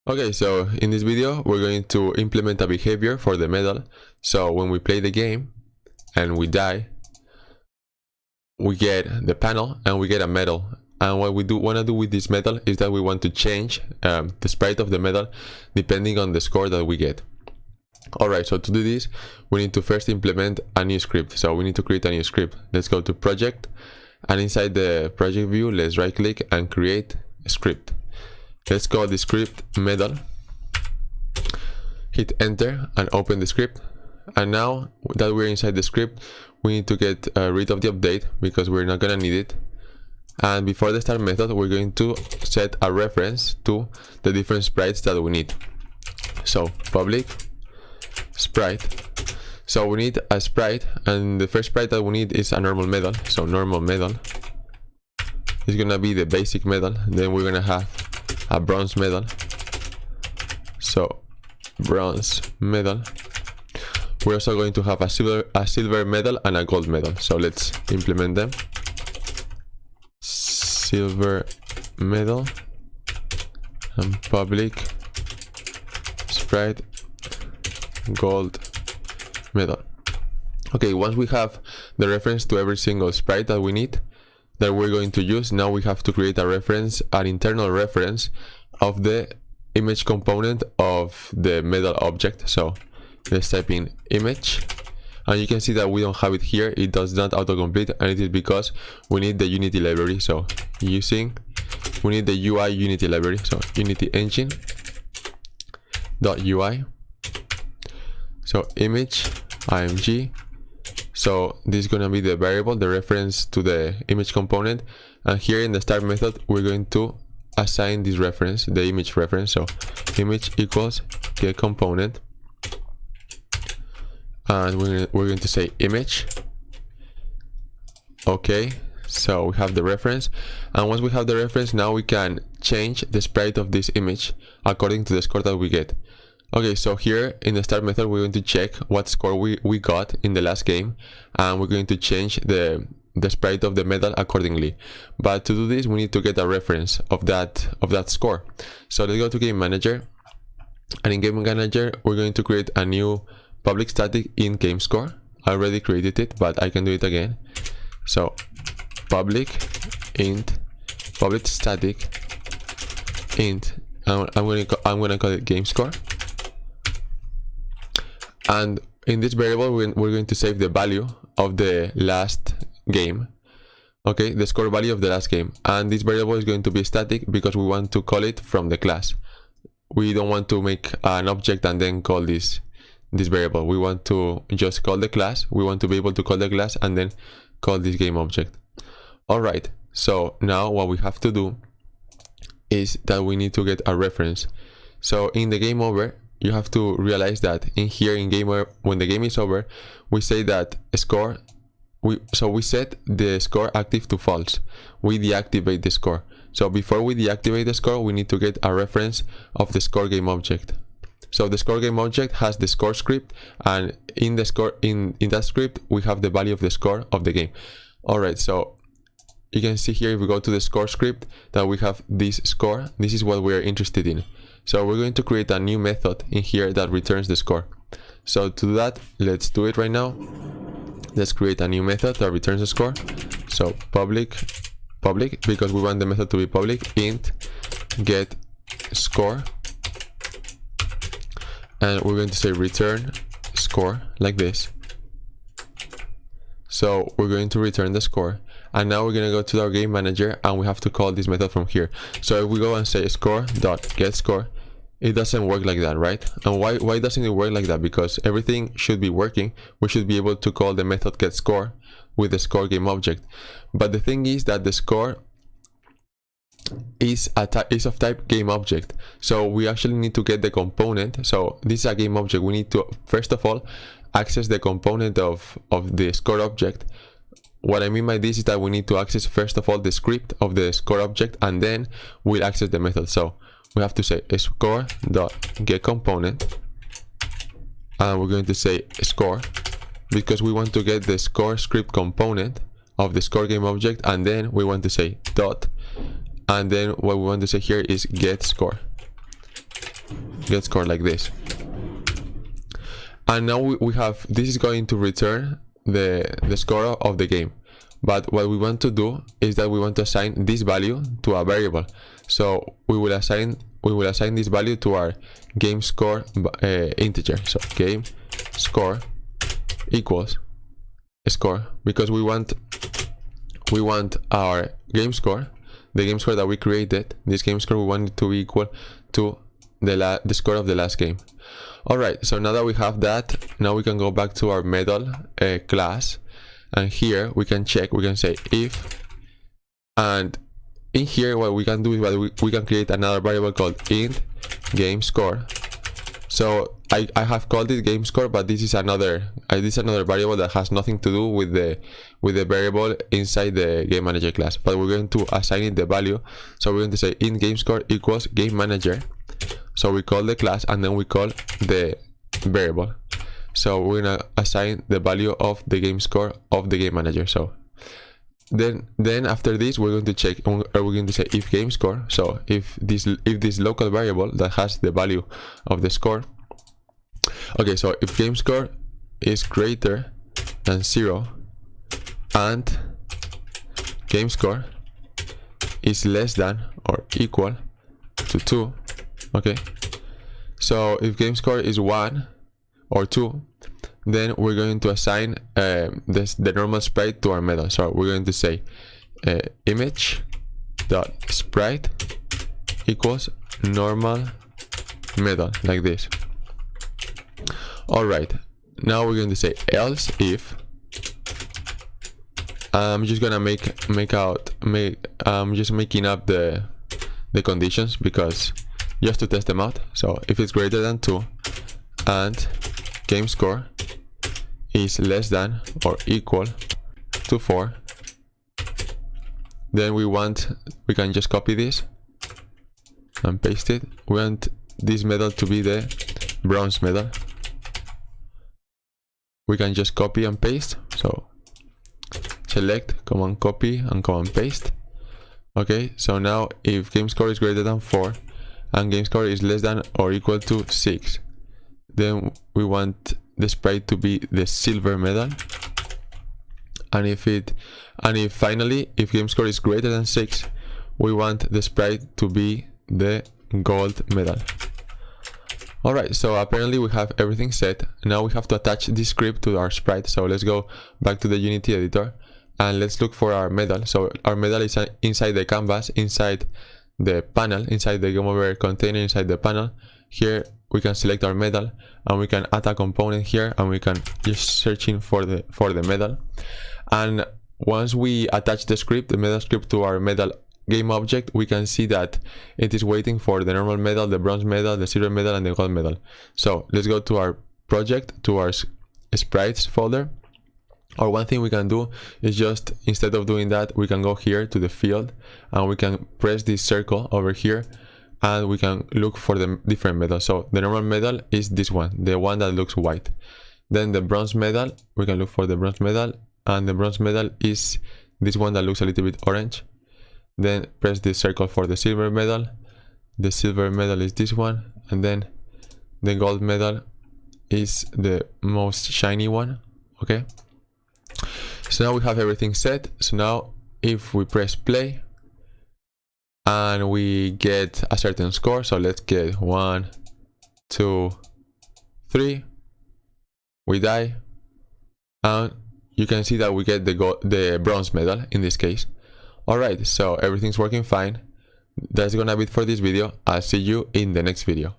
Okay, so in this video we're going to implement a behavior for the medal. So when we play the game and we die, we get the panel and we get a medal. And what we want to do with this medal is that we want to change the sprite of the medal depending on the score that we get. Alright, so to do this we need to first implement a new script. So we need to create a new script. Let's go to project, and inside the project view let's right click and create a script. Let's call the script medal, hit enter and open the script. And now that we're inside the script, we need to get rid of the update because we're not gonna need it. And before the start method, we're going to set a reference to the different sprites that we need. So public sprite. So we need a sprite, and the first sprite that we need is a normal medal. So normal medal is gonna be the basic medal. Then we're gonna have a bronze medal. So bronze medal. We're also going to have a silver medal and a gold medal. So let's implement them. Silver medal and public sprite gold medal. Okay, once we have the reference to every single sprite that we need, that we're going to use, now we have to create a reference, an internal reference of the image component of the medal object. So let's type in image, and you can see that we don't have it here. It does not autocomplete, and it is because we need the Unity library. So we need the UI Unity library. So Unity engine .ui. So image img. So this is going to be the variable, the reference to the image component. And here in the start method, we're going to assign this reference, the image reference. So image equals get component. And we're going to say image. Okay, so we have the reference. And once we have the reference, now we can change the sprite of this image according to the score that we get. Okay, so here in the start method, we're going to check what score we got in the last game, and we're going to change the sprite of the medal accordingly. But to do this, we need to get a reference of that score. So let's go to game manager, and in game manager we're going to create a new public static int game score. I already created it, but I can do it again. So public int public static int, I'm gonna call it game score. And in this variable, we're going to save the value of the last game. Okay, the score value of the last game. And this variable is going to be static because we want to call it from the class. We don't want to make an object and then call this variable. We want to just call the class. We want to be able to call the class and then call this game object. Alright, so now what we have to do is that we need to get a reference. So in the game over, you have to realize that in here in game over, when the game is over, we say that score, we set the score active to false. We deactivate the score. So before we deactivate the score, we need to get a reference of the score game object. So the score game object has the score script, and in the score in that script we have the value of the score of the game. Alright, so you can see here if we go to the score script that we have this score. This is what we're interested in. So we're going to create a new method in here that returns the score. So to do that, let's do it right now. Let's create a new method that returns the score. So public, because we want the method to be public, int get score. And we're going to say return score like this. So we're going to return the score. And now we're going to go to our game manager and we have to call this method from here. So if we go and say score.getScore, it doesn't work like that, right? And why doesn't it work like that? Because everything should be working. We should be able to call the method getScore with the score game object. But the thing is that the score is of type game object. So we actually need to get the component. So this is a game object. We need to first of all access the component of the score object. What I mean by this is that we need to access first of all the script of the score object, and then we'll access the method. So we have to say score.getComponent, and we're going to say score because we want to get the score script component of the score game object, and then we want to say dot, and then what we want to say here is get score. get score like this. And now we have, this is going to return the score of the game. But what we want to do is that we want to assign this value to a variable. So we will assign this value to our game score integer. So game score equals score, because we want our game score, the game score that we created, this game score, we want it to be equal to the score of the last game. Alright, so now that we have that, now we can go back to our method class, and here we can check, we can say if, and in here what we can do is we can create another variable called int game score. So I have called it game score, but this is another variable that has nothing to do with the variable inside the game manager class, but we're going to assign it the value. So we're going to say int game score equals game manager. So we call the class and then we call the variable. So we're gonna assign the value of the game score of the game manager. So then after this we're going to check, or we're going to say if game score. So if this local variable that has the value of the score, okay, so if game score is greater than 0 and game score is less than or equal to 2, okay, so if game score is 1 or 2, then we're going to assign the normal sprite to our method. So we're going to say image dot sprite equals normal method, like this. Alright, now we're going to say else if, I'm just gonna just making up the conditions, because just to test them out. So if it's greater than 2 and game score is less than or equal to 4, then we can just copy this and paste it. We want this method to be the bronze method. We can just copy and paste. So select, command copy and command paste. Okay, so now if game score is greater than 4 and game score is less than or equal to 6, then we want the sprite to be the silver medal. And if finally if game score is greater than 6, we want the sprite to be the gold medal. Alright, so apparently we have everything set. Now we have to attach this script to our sprite. So let's go back to the Unity editor and let's look for our medal. So our medal is inside the canvas, inside the panel, inside the game over container, inside the panel. Here we can select our medal and we can add a component here, and we can just searching for the medal. And once we attach the script, the medal script, to our medal game object, we can see that it is waiting for the normal medal, the bronze medal, the silver medal, and the gold medal. So let's go to our project, to our sprites folder. Or one thing we can do is just, instead of doing that, we can go here to the field and we can press this circle over here and we can look for the different medals. So the normal medal is this one, the one that looks white. Then the bronze medal, we can look for the bronze medal, and the bronze medal is this one that looks a little bit orange. Then press this circle for the silver medal. The silver medal is this one, and then the gold medal is the most shiny one. Okay, so now we have everything set. So now if we press play and we get a certain score, so let's get 1, 2, 3, we die, and you can see that we get the bronze medal in this case. Alright, so everything's working fine. That's gonna be it for this video. I'll see you in the next video.